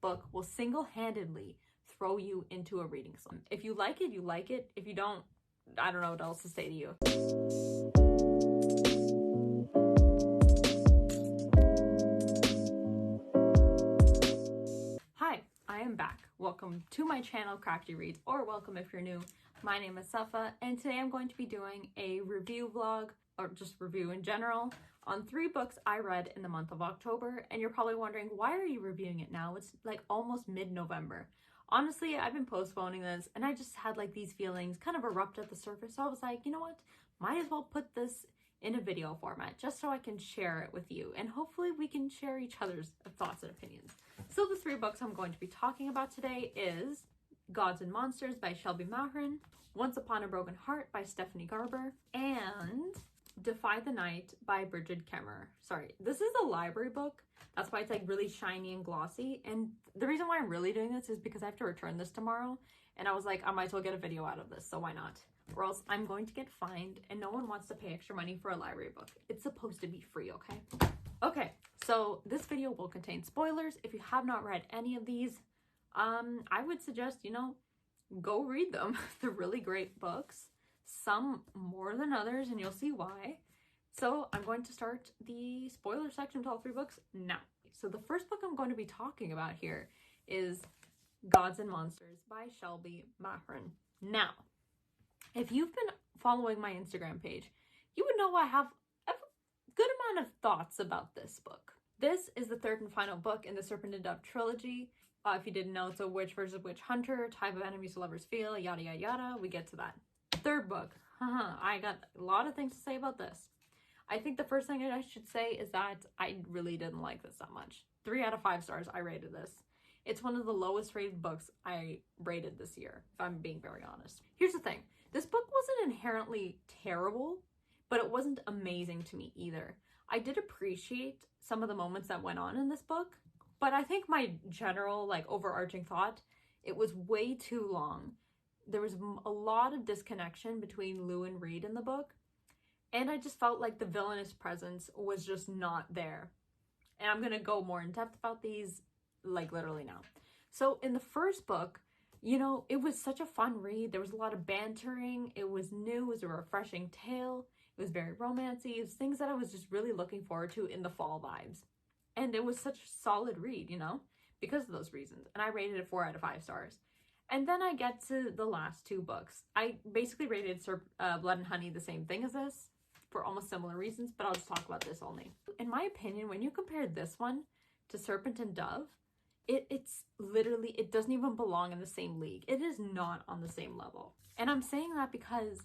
book will single-handedly throw you into a reading slump. If you like it, you like it. If you don't, I don't know what else to say to you. Hi, I am back. Welcome to my channel, Crafty Reads, or welcome if you're new. My name is Safa, and today I'm going to be doing a review vlog, or just review in general, on 3 books I read in the month of October. And you're probably wondering, why are you reviewing it now? It's like almost mid-November. Honestly, I've been postponing this, and I just had like these feelings kind of erupt at the surface. So I was like, you know what? Might as well put this in a video format just so I can share it with you, and hopefully we can share each other's thoughts and opinions. So the 3 books I'm going to be talking about today is Gods and Monsters by Shelby Mahran, Once Upon a Broken Heart by Stephanie Garber, and Defy the Night by Bridget Kemmerer. Sorry, this is a library book. That's why it's like really shiny and glossy. And the reason why I'm really doing this is because I have to return this tomorrow. And I was like, I might as well get a video out of this, so why not? Or else I'm going to get fined, and no one wants to pay extra money for a library book. It's supposed to be free, okay? Okay, so this video will contain spoilers. If you have not read any of these, I would suggest, go read them. They're really great books. Some more than others, and you'll see why. So I'm going to start the spoiler section to all 3 books now. So the first book I'm going to be talking about here is Gods and Monsters by Shelby Mahran. Now, if you've been following my Instagram page, you would know I have a good amount of thoughts about this book. This is the 3rd and final book in the Serpent and Dove trilogy. If you didn't know, it's a witch versus witch hunter, type of enemies to lovers feel, yada yada yada. We get to that. 3rd book. I got a lot of things to say about this. I think the first thing I should say is that I really didn't like this that much. 3 out of 5 stars I rated this. It's one of the lowest rated books I rated this year, if I'm being very honest. Here's the thing. This book wasn't inherently terrible, but it wasn't amazing to me either. I did appreciate some of the moments that went on in this book, but I think my general, overarching thought, it was way too long. There was a lot of disconnection between Lou and Reed in the book, and I just felt like the villainous presence was just not there. And I'm going to go more in depth about these, literally now. So in the first book, it was such a fun read. There was a lot of bantering. It was new. It was a refreshing tale. It was very romancy. It was things that I was just really looking forward to in the fall vibes. And it was such a solid read, because of those reasons. And I rated it 4 out of 5 stars. And then I get to the last 2 books. I basically rated Blood and Honey the same thing as this for almost similar reasons, but I'll just talk about this only. In my opinion, when you compare this one to Serpent and Dove, it's literally, it doesn't even belong in the same league. It is not on the same level. And I'm saying that because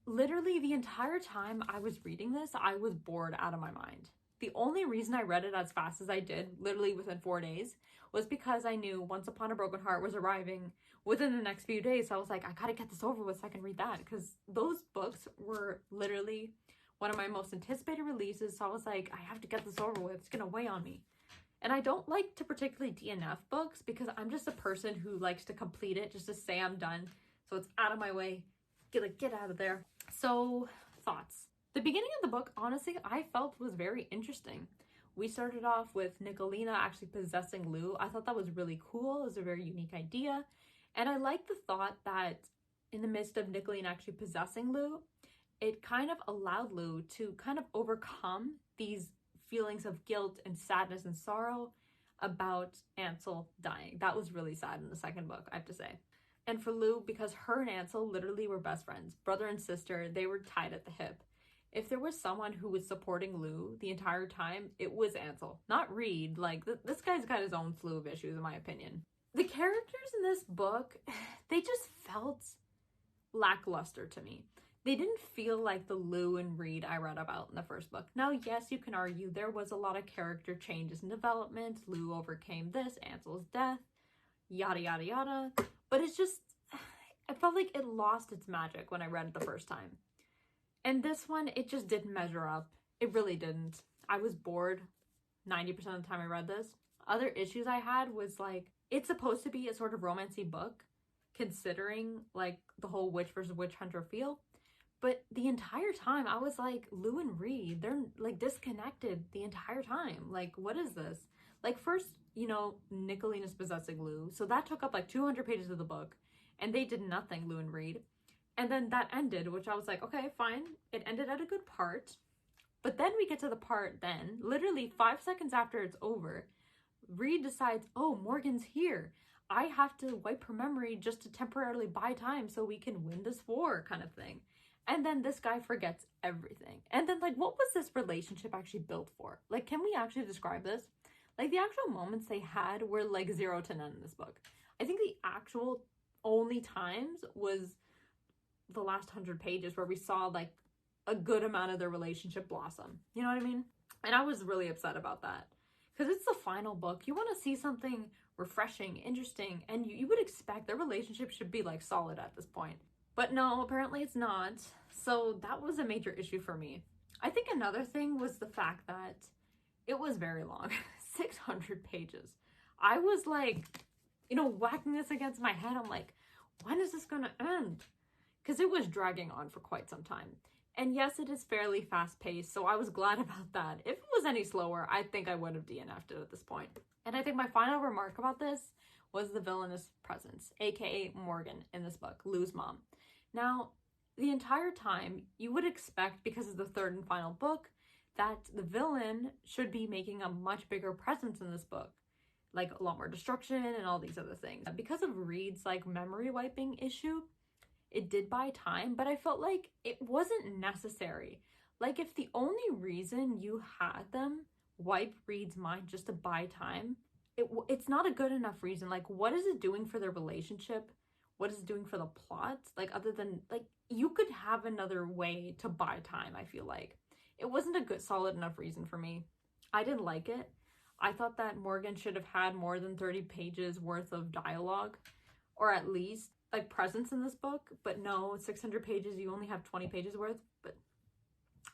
literally the entire time I was reading this, I was bored out of my mind. The only reason I read it as fast as I did, literally within 4 days, was because I knew Once Upon a Broken Heart was arriving within the next few days. So I was like, I gotta get this over with so I can read that, because those books were literally one of my most anticipated releases. So I was like, I have to get this over with. It's gonna weigh on me. And I don't like to particularly DNF books because I'm just a person who likes to complete it just to say I'm done. So it's out of my way. Get out of there. So, thoughts. The beginning of the book, honestly, I felt was very interesting. We started off with Nicolina actually possessing Lou. I thought that was really cool. It was a very unique idea. And I like the thought that in the midst of Nicolina actually possessing Lou, it kind of allowed Lou to kind of overcome these feelings of guilt and sadness and sorrow about Ansel dying. That was really sad in the 2nd book, I have to say. And for Lou, because her and Ansel literally were best friends, brother and sister, they were tied at the hip. If there was someone who was supporting Lou the entire time, it was Ansel, not Reed. This guy's got his own slew of issues, in my opinion. The characters in this book, they just felt lackluster to me. They didn't feel like the Lou and Reed I read about in the 1st book. Now, yes, you can argue there was a lot of character changes and development. Lou overcame this, Ansel's death, yada, yada, yada. But it's just, I felt like it lost its magic when I read it the first time. And this one, it just didn't measure up. It really didn't. I was bored 90% of the time I read this. Other issues I had was it's supposed to be a sort of romancy book, considering the whole witch versus witch hunter feel. But the entire time I was like, Lou and Reed, they're disconnected the entire time. What is this? Like first, you know, Nicolina's possessing Lou, so that took up like 200 pages of the book, and they did nothing, Lou and Reed. And then that ended, which I was like, okay, fine. It ended at a good part. But then we get to the part then, literally 5 seconds after it's over, Reed decides, oh, Morgan's here. I have to wipe her memory just to temporarily buy time so we can win this war, kind of thing. And then this guy forgets everything. And then, like, what was this relationship actually built for? Like, can we actually describe this? Like, the actual moments they had were, like, 0 to none in this book. I think the actual only times was the last 100 pages where we saw, like, a good amount of their relationship blossom. You know what I mean? And I was really upset about that. Because it's the final book. You want to see something refreshing, interesting, and you would expect their relationship should be, like, solid at this point. But no, apparently it's not. So that was a major issue for me. I think another thing was the fact that it was very long. 600 pages. I was like, you know, whacking this against my head. I'm like, when is this gonna end? Because it was dragging on for quite some time. And yes, it is fairly fast-paced, so I was glad about that. If it was any slower, I think I would have DNF'd it at this point. And I think my final remark about this was the villainous presence, aka Morgan, in this book, Lou's mom. Now, the entire time, you would expect, because it's the third and final book, that the villain should be making a much bigger presence in this book. Like, a lot more destruction and all these other things. Because of Reed's, like, memory wiping issue, it did buy time, but I felt like it wasn't necessary. Like, if the only reason you had them wipe Reed's mind just to buy time, it's not a good enough reason. Like, what is it doing for their relationship? What is it doing for the plot? Like, other than, like, you could have another way to buy time, I feel like. It wasn't a good, solid enough reason for me. I didn't like it. I thought that Morgan should have had more than 30 pages worth of dialogue, or at least, like, presence in this book. But no, 600 pages, you only have 20 pages worth, but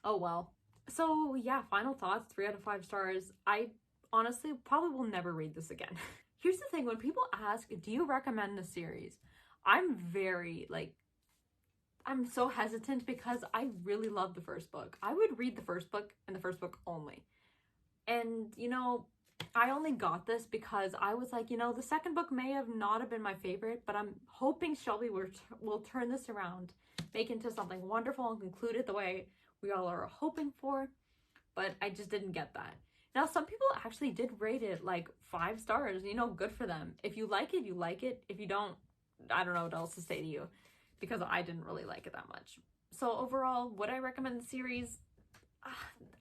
oh well. So yeah, final thoughts, 3 out of 5 stars. I honestly probably will never read this again. Here's the thing, when people ask, do you recommend this series? I'm very, like, I'm so hesitant because I really love the first book. I would read the first book and the first book only. And, you know, I only got this because I was like, you know, the second book may have not have been my favorite, but I'm hoping Shelby will turn this around, make it into something wonderful and conclude it the way we all are hoping for. But I just didn't get that. Now, some people actually did rate it like 5 stars, you know, good for them. If you like it, you like it. If you don't, I don't know what else to say to you, because I didn't really like it that much. So overall, would I recommend the series?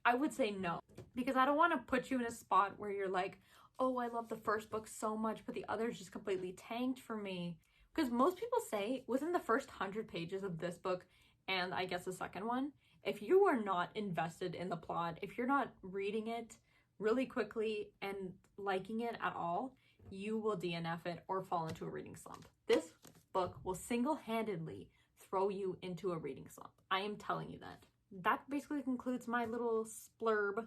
I would say no, because I don't want to put you in a spot where you're like, oh, I love the first book so much, but the others just completely tanked for me. Because most people say within the first 100 pages of this book, and I guess the second one, if you are not invested in the plot, if you're not reading it really quickly and liking it at all, you will DNF it or fall into a reading slump. This book will single-handedly throw you into a reading slump. I am telling you that. That basically concludes my little blurb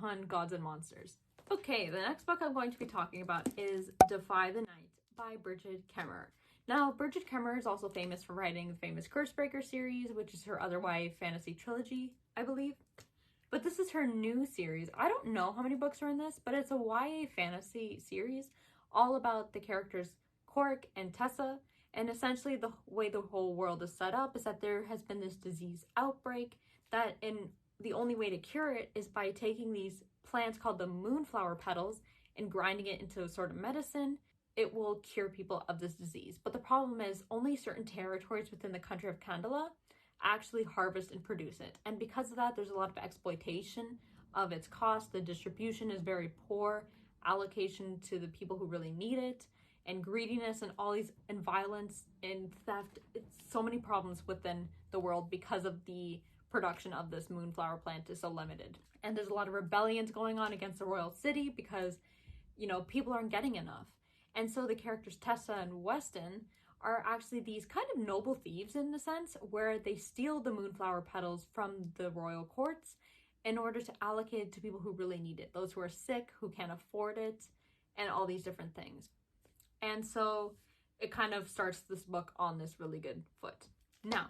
on Gods and Monsters. Okay, the next book I'm going to be talking about is Defy the Night by Bridget Kemmerer. Now, Bridget Kemmerer is also famous for writing the famous Cursebreaker series, which is her other YA fantasy trilogy, I believe. But this is her new series. I don't know how many books are in this, but it's a YA fantasy series all about the characters Cork and Tessa. And essentially the way the whole world is set up is that there has been this disease outbreak the only way to cure it is by taking these plants called the moonflower petals and grinding it into a sort of medicine. It will cure people of this disease. But the problem is only certain territories within the country of Kandala actually harvest and produce it. And because of that, there's a lot of exploitation of its cost. The distribution is very poor, allocation to the people who really need it, and greediness and all these, and violence and theft. It's so many problems within the world because of the production of this moonflower plant is so limited. And there's a lot of rebellions going on against the royal city because, you know, people aren't getting enough. And so the characters Tessa and Weston are actually these kind of noble thieves in a sense, where they steal the moonflower petals from the royal courts in order to allocate it to people who really need it, those who are sick, who can't afford it, and all these different things. And so it kind of starts this book on this really good foot. Now,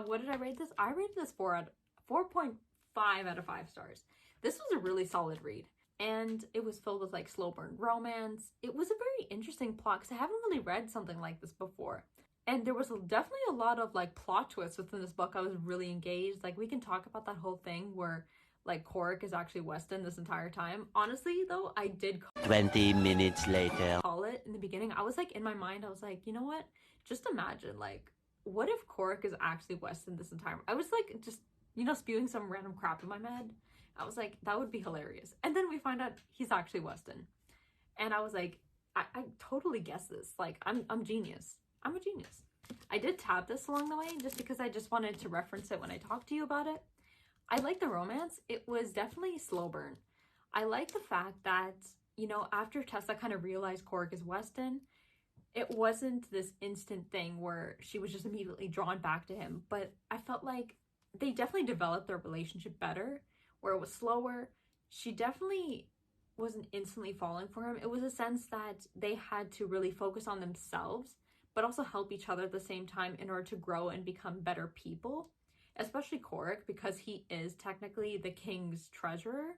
what did I rate this? I rated this 4.5 out of 5 stars. This was a really solid read. And it was filled with like slow burn romance. It was a very interesting plot because I haven't really read something like this before. And there was definitely a lot of like plot twists within this book. I was really engaged. Like we can talk about that whole thing where like Korik is actually Weston this entire time. Honestly though, I did 20 minutes later. Call it in the beginning. I was like in my mind, I was like, you know what? Just imagine like, what if Korik is actually Weston this entire time? I was like just, you know, spewing some random crap in my head. I was like, that would be hilarious. And then we find out he's actually Weston. And I was like, I totally guessed this. Like, I'm genius. I'm a genius. I did tab this along the way just because I just wanted to reference it when I talked to you about it. I like the romance. It was definitely slow burn. I like the fact that, you know, after Tessa kind of realized Korik is Weston, it wasn't this instant thing where she was just immediately drawn back to him. But I felt like they definitely developed their relationship better, where it was slower. She definitely wasn't instantly falling for him. It was a sense that they had to really focus on themselves, but also help each other at the same time in order to grow and become better people. Especially Korik, because he is technically the king's treasurer.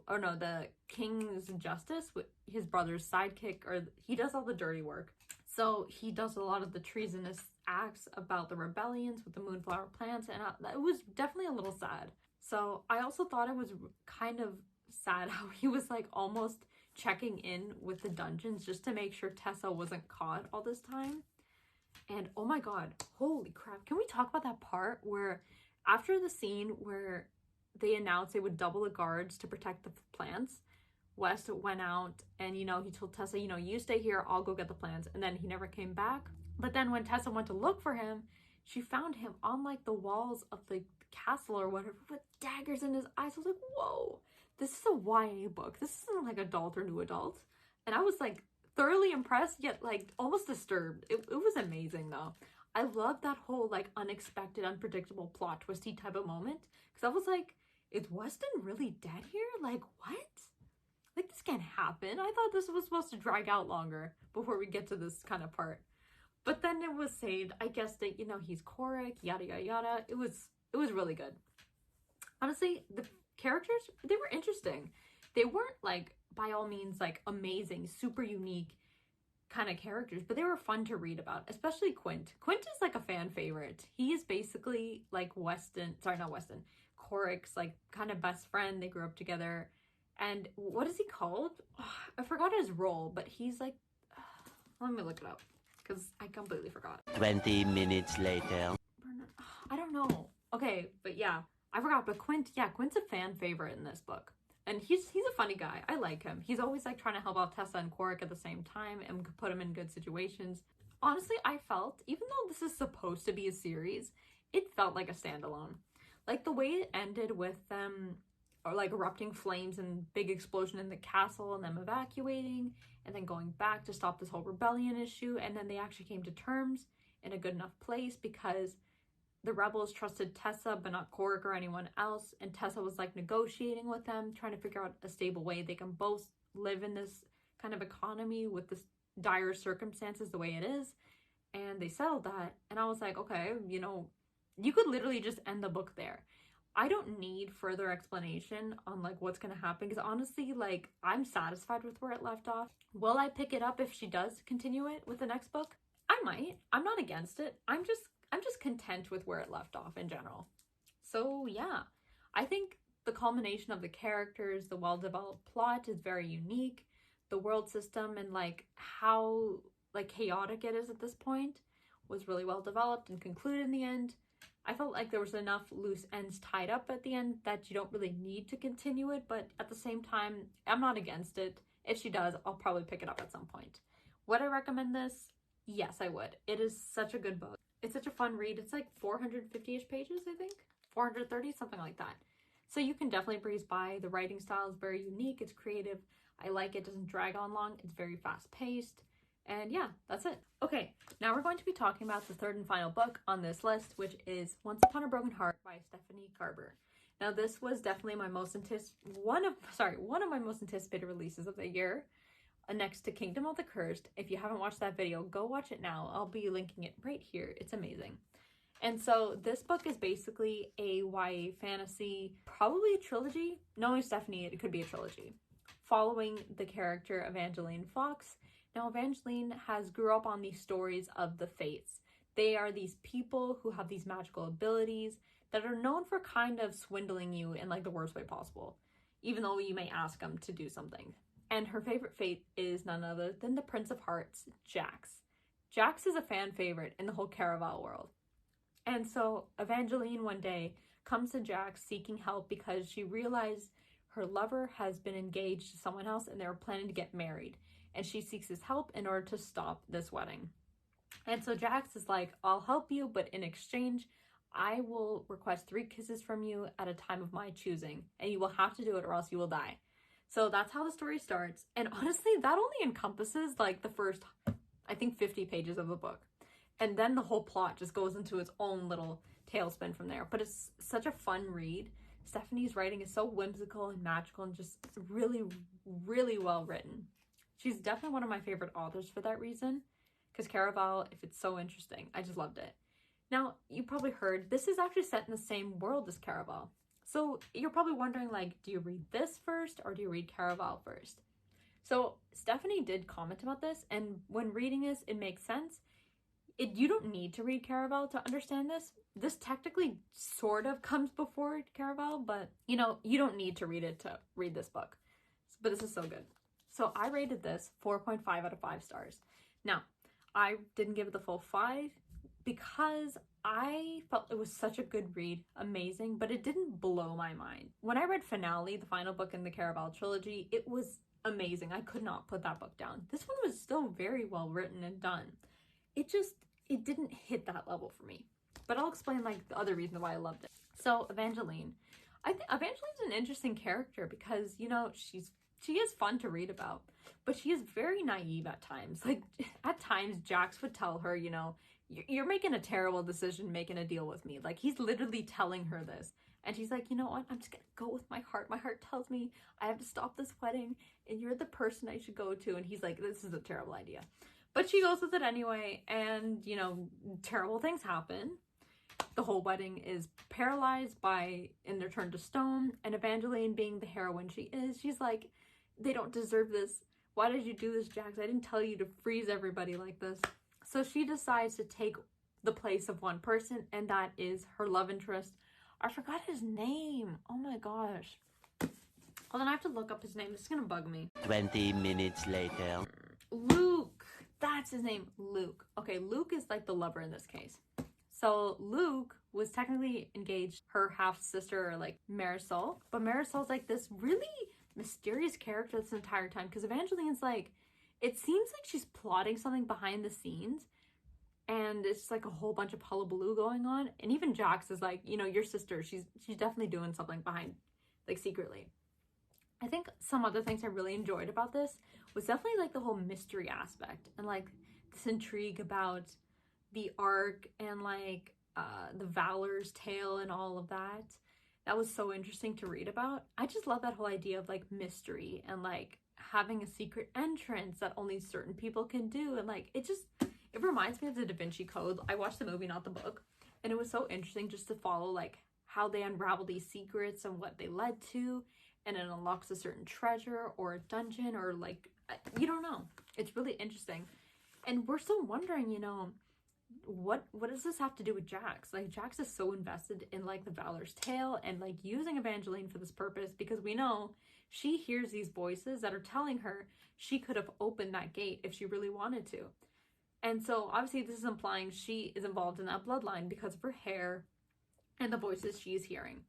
Or no, the king's justice, his brother's sidekick, or he does all the dirty work. So he does a lot of the treasonous acts about the rebellions with the Moonflower plants, and it was definitely a little sad. So I also thought it was kind of sad how he was like almost checking in with the dungeons just to make sure Tessa wasn't caught all this time. And oh my god, holy crap. Can we talk about that part where after the scene where they announced they would double the guards to protect the plants, West went out and, you know, he told Tessa, you know, you stay here, I'll go get the plants. And then he never came back. But then when Tessa went to look for him, she found him on like the walls of the castle or whatever with daggers in his eyes. I was like, whoa, this is a YA book. This isn't like adult or new adult. And I was like thoroughly impressed, yet like almost disturbed. It was amazing though. I love that whole like unexpected, unpredictable plot twisty type of moment. Because I was like, is Weston really dead here? Like, what? Like, this can't happen. I thought this was supposed to drag out longer before we get to this kind of part. But then it was saved. I guess that, you know, he's Korik, yada, yada, yada. It was really good. Honestly, the characters, they were interesting. They weren't, like, by all means, like, amazing, super unique kind of characters, but they were fun to read about, especially Quint. Quint is, like, a fan favorite. He is basically, like, Korik's, like, kind of best friend. They grew up together. And what is he called? Oh, I forgot his role, but he's, like, let me look it up, because I completely forgot. 20 minutes later. I don't know. Okay, but yeah, I forgot. But Quint's a fan favorite in this book. And he's a funny guy. I like him. He's always like trying to help out Tessa and Korik at the same time and put him in good situations. Honestly, I felt, even though this is supposed to be a series, it felt like a standalone. Like the way it ended with them or like erupting flames and big explosion in the castle and them evacuating and then going back to stop this whole rebellion issue, and then they actually came to terms in a good enough place because the rebels trusted Tessa but not Korik or anyone else, and Tessa was like negotiating with them, trying to figure out a stable way they can both live in this kind of economy with this dire circumstances the way it is, and they settled that. And I was like, okay, you know, you could literally just end the book there. I don't need further explanation on like what's gonna happen, because honestly, like, I'm satisfied with where it left off. Will I pick it up if she does continue it with the next book? I might. I'm not against it. I'm just content with where it left off in general. So yeah, I think the culmination of the characters, the well-developed plot is very unique. The world system and like how like chaotic it is at this point was really well developed and concluded in the end. I felt like there was enough loose ends tied up at the end that you don't really need to continue it, but at the same time, I'm not against it. If she does, I'll probably pick it up at some point. Would I recommend this? Yes, I would. It is such a good book. It's such a fun read. It's like 450-ish pages, I think. 430, something like that. So you can definitely breeze by. The writing style is very unique. It's creative. I like it. It doesn't drag on long. It's very fast-paced. And yeah, that's it. Okay, now we're going to be talking about the third and final book on this list, which is Once Upon a Broken Heart by Stephanie Garber. Now, this was definitely my one of my most anticipated releases of the year, next to Kingdom of the Cursed. If you haven't watched that video, go watch it now. I'll be linking it right here. It's amazing. And so this book is basically a YA fantasy, probably a trilogy. Knowing Stephanie, it could be a trilogy, following the character Evangeline Fox. Now, Evangeline grew up on these stories of the Fates. They are these people who have these magical abilities that are known for kind of swindling you in like the worst way possible, even though you may ask them to do something. And her favorite fate is none other than the Prince of Hearts, Jax. Jax is a fan favorite in the whole Caraval world. And so Evangeline one day comes to Jax seeking help because she realized her lover has been engaged to someone else and they're planning to get married. And she seeks his help in order to stop this wedding. And so Jax is like, I'll help you, but in exchange, I will request 3 kisses from you at a time of my choosing. And you will have to do it or else you will die. So that's how the story starts. And honestly, that only encompasses like the first, I think, 50 pages of the book. And then the whole plot just goes into its own little tailspin from there. But it's such a fun read. Stephanie's writing is so whimsical and magical and just really, really well written. She's definitely one of my favorite authors for that reason. Because Caraval, if it's so interesting, I just loved it. Now, you probably heard, this is actually set in the same world as Caraval. So you're probably wondering, like, do you read this first or do you read Caraval first? So Stephanie did comment about this, and when reading this, it makes sense. You don't need to read Caraval to understand this. This technically sort of comes before Caraval, but, you know, you don't need to read it to read this book. But this is so good. So I rated this 4.5 out of 5 stars. Now, I didn't give it the full 5 because I felt it was such a good read, amazing, but it didn't blow my mind. When I read Finale, the final book in the Caraval trilogy, it was amazing. I could not put that book down. This one was still very well written and done. It didn't hit that level for me. But I'll explain like the other reason why I loved it. So Evangeline. I think Evangeline's an interesting character because, you know, she is fun to read about, but she is very naive at times. Like, at times, Jax would tell her, you know, you're making a terrible decision making a deal with me. Like, he's literally telling her this. And she's like, you know what? I'm just going to go with my heart. My heart tells me I have to stop this wedding, and you're the person I should go to. And he's like, this is a terrible idea. But she goes with it anyway, and, you know, terrible things happen. The whole wedding is paralyzed and they're turned to stone. And Evangeline, being the heroine she is, she's like, they don't deserve this. Why did you do this, Jax? I didn't tell you to freeze everybody like this. So she decides to take the place of one person, and that is her love interest. I forgot his name. Oh my gosh. Well, then I have to look up his name. This is going to bug me. 20 minutes later. Luke. That's his name. Luke. Okay, Luke is like the lover in this case. So Luke was technically engaged, her half-sister, like Marisol. But Marisol's like this really mysterious character this entire time, because Evangeline's like, it seems like she's plotting something behind the scenes, and it's like a whole bunch of hullabaloo going on. And even Jax is like, you know, your sister, she's definitely doing something behind, like, secretly. I think some other things I really enjoyed about this was definitely like the whole mystery aspect and like this intrigue about the arc and like the Valor's tale and all of that. That was so interesting to read about. I just love that whole idea of like mystery and like having a secret entrance that only certain people can do. And like, it reminds me of the Da Vinci Code. I watched the movie, not the book. And it was so interesting just to follow like how they unravel these secrets and what they led to. And it unlocks a certain treasure or a dungeon or like, you don't know. It's really interesting. And we're still wondering, you know, what does this have to do with Jax? Like, Jax is so invested in like the Valor's tale and like using Evangeline for this purpose, because we know she hears these voices that are telling her she could have opened that gate if she really wanted to. And so obviously this is implying she is involved in that bloodline because of her hair and the voices she's hearing.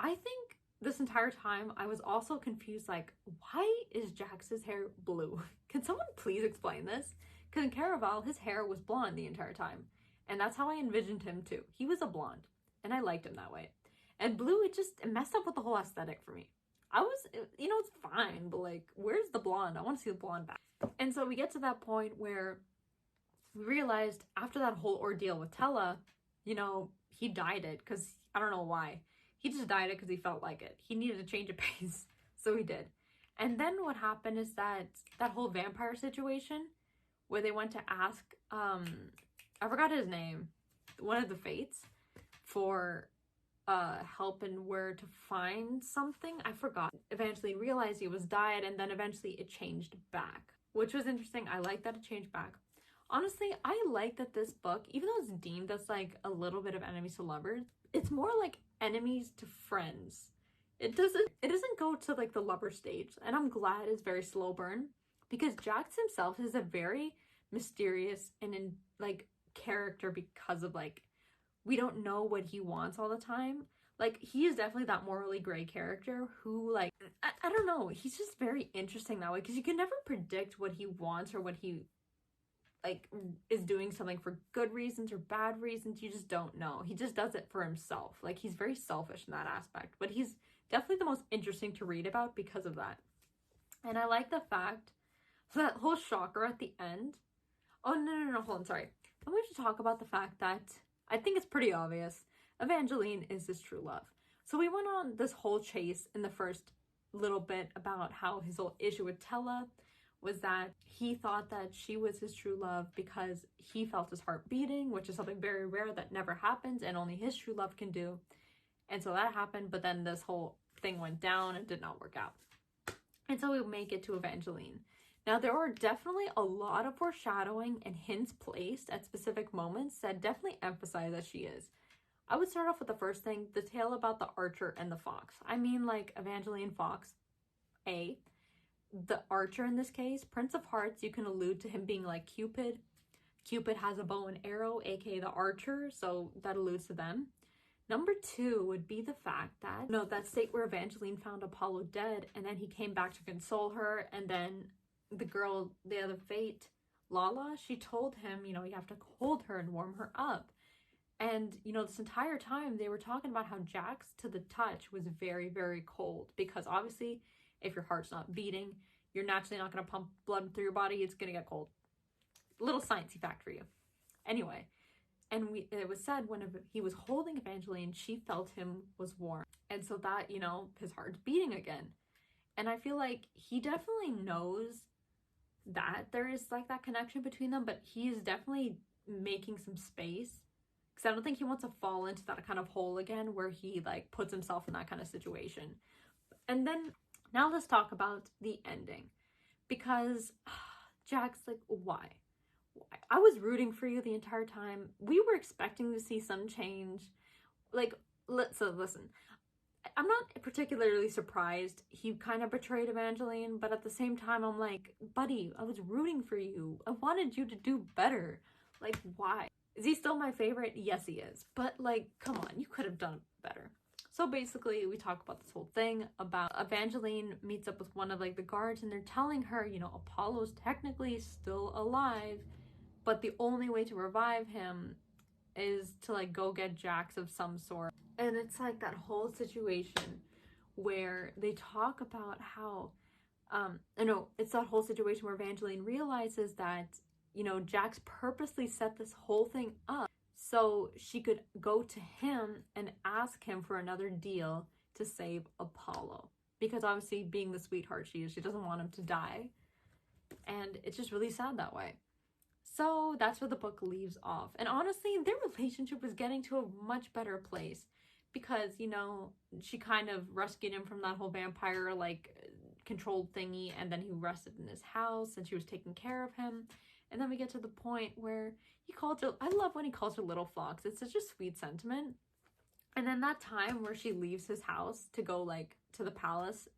I think this entire time I was also confused, like, why is Jax's hair blue? Can someone please explain this? Because in Caraval, his hair was blonde the entire time. And that's how I envisioned him too. He was a blonde. And I liked him that way. And blue, it messed up with the whole aesthetic for me. You know, it's fine, but like, where's the blonde? I want to see the blonde back. And so we get to that point where we realized after that whole ordeal with Tella, you know, he dyed it because, I don't know why. He just dyed it because he felt like it. He needed a change of pace. So he did. And then what happened is that whole vampire situation where they went to ask, I forgot his name. the fates for help and where to find something. I forgot. Evangeline realized he was died, and then eventually it changed back, which was interesting. I like that it changed back. Honestly, I like that this book, even though it's deemed as like a little bit of enemies to lovers, it's more like enemies to friends. It doesn't go to like the lover stage, and I'm glad it's very slow burn, because Jax himself is a very mysterious and like character, because of like, we don't know what he wants all the time. Like, he is definitely that morally gray character who, like, I don't know, he's just very interesting that way, because you can never predict what he wants or what he, like, is doing something for good reasons or bad reasons. You just don't know. He just does it for himself. Like, he's very selfish in that aspect, but he's definitely the most interesting to read about because of that. And I like the fact, so that whole shocker at the end. Oh, no, hold on, sorry. I want to talk about the fact that I think it's pretty obvious Evangeline is his true love. So we went on this whole chase in the first little bit about how his whole issue with Tella was that he thought that she was his true love because he felt his heart beating, which is something very rare that never happens and only his true love can do. And so that happened, but then this whole thing went down and did not work out. And so we make it to Evangeline. Now, there are definitely a lot of foreshadowing and hints placed at specific moments that definitely emphasize that she is. I would start off with the first thing, the tale about the archer and the fox. I mean, like, Evangeline Fox, A. The archer in this case, Prince of Hearts, you can allude to him being like Cupid. Cupid has a bow and arrow, aka the archer, so that alludes to them. Number 2 would be the fact that, that state where Evangeline found Apollo dead, and then he came back to console her, and then the girl, the other fate, Lala, she told him, you have to hold her and warm her up. And, this entire time they were talking about how Jax to the touch was very, very cold, because obviously if your heart's not beating, you're naturally not going to pump blood through your body. It's going to get cold. Little sciencey fact for you. Anyway, and it was said when he was holding Evangeline, she felt him was warm. And so that, his heart's beating again. And I feel like he definitely knows that there is like that connection between them, but he is definitely making some space, because I don't think he wants to fall into that kind of hole again where he like puts himself in that kind of situation. And then now let's talk about the ending, because Jax, like, why? I was rooting for you the entire time. We were expecting to see some change. Like, listen, I'm not particularly surprised he kind of betrayed Evangeline, but at the same time, I'm like, buddy, I was rooting for you. I wanted you to do better. Like, why? Is he still my favorite? Yes, he is. But, like, come on, you could have done better. So basically, we talk about this whole thing about Evangeline meets up with one of, like, the guards, and they're telling her, Apollo's technically still alive, but the only way to revive him is to, like, go get Jax of some sort. And it's like that whole situation where they talk about how, it's that whole situation where Evangeline realizes that, Jax purposely set this whole thing up so she could go to him and ask him for another deal to save Apollo. Because obviously, being the sweetheart she is, she doesn't want him to die. And it's just really sad that way. So that's where the book leaves off. And honestly, their relationship was getting to a much better place, because, she kind of rescued him from that whole vampire, like, controlled thingy, and then he rested in his house, and she was taking care of him. And then we get to the point where he called her, I love when he calls her Little Fox. It's such a sweet sentiment. And then that time where she leaves his house to go, like, to the palace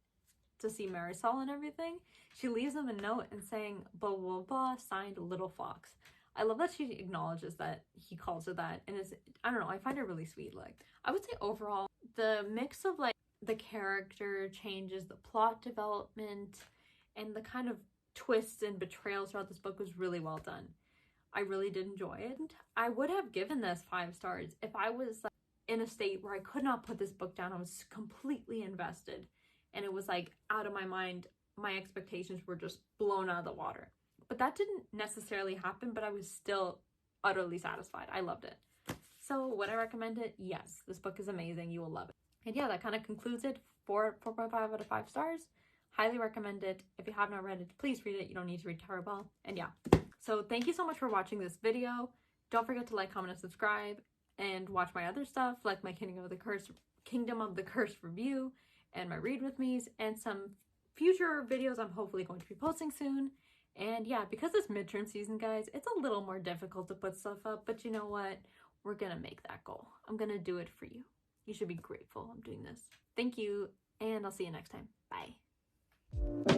to see Marisol and everything, she leaves him a note and saying, blah, blah, blah, signed Little Fox. I love that she acknowledges that he calls her that, and I don't know, I find it really sweet. Like, I would say overall, the mix of, like, the character changes, the plot development, and the kind of twists and betrayals throughout this book was really well done. I really did enjoy it. I would have given this 5 stars if I was, like, in a state where I could not put this book down. I was completely invested, and it was, like, out of my mind. My expectations were just blown out of the water. But that didn't necessarily happen, but I was still utterly satisfied. I loved it. So would I recommend it? Yes. This book is amazing. You will love it. And yeah, that kind of concludes it. 4.5 out of 5 stars. Highly recommend it. If you have not read it, please read it. You don't need to read Terror Ball. And yeah. So thank you so much for watching this video. Don't forget to like, comment, and subscribe, and watch my other stuff like my Kingdom of the Curse review and my read with me's and some future videos I'm hopefully going to be posting soon. And yeah, because it's midterm season, guys, it's a little more difficult to put stuff up, but you know what? We're gonna make that goal. I'm gonna do it for you. You should be grateful I'm doing this. Thank you, and I'll see you next time. Bye.